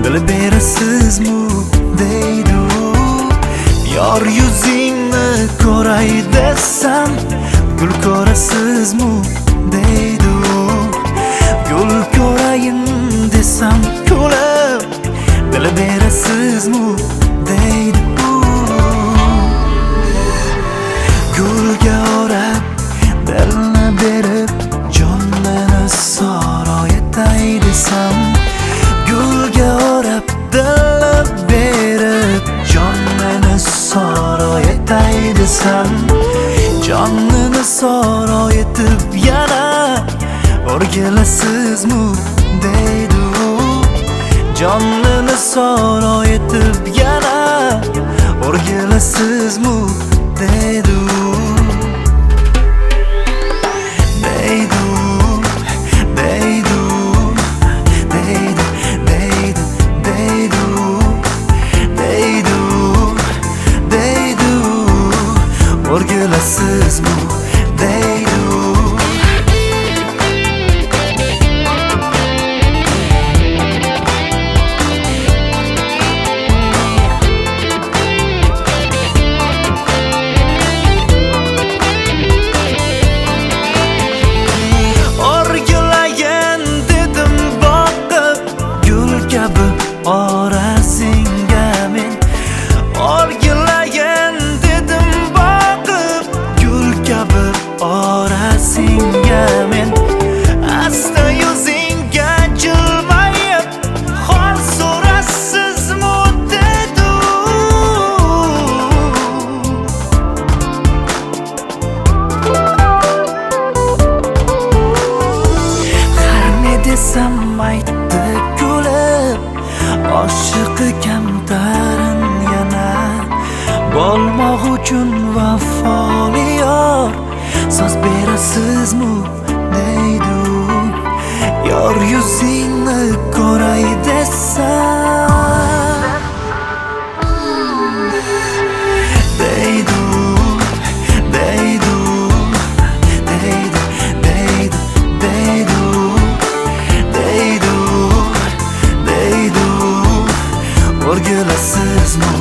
Bilib berasizmi deydi u. Yor yuzingni ko'ray desam, gul ko'rasizmi deydi u. Gul ko'rayin desam kulib, bilib berasizmi deydi u. Gulga orab dilni berib, jonnini saroy etay desam, gulga orab dilni berib, jonnini saroy etay desam, jonnini saroy etib yana o'rgilasizmi deydi u. Jonnini saroy etib yana o'rgilasizmi deydi u. Deydi u, deydi u, deydi, deydi, deydi u, deydi u, deydi u, o'rgilasizmi deydi u. Orasingga men o'rgilayin dedim boqib, gul kabi orasingga men. Asta yuzingga jilmayib, hol so'rasizmi dedi u. Har ne desam aytdi kulib, oshiqi kamtarin yana bo'lmoq uchun vafoli yor, so'z berasizmi deydi u. Yor yuzingni ko'ray desam deydi u, deydi u, deydi, deydi, deydi u, deydi u, deydi u, o'rgilasizmi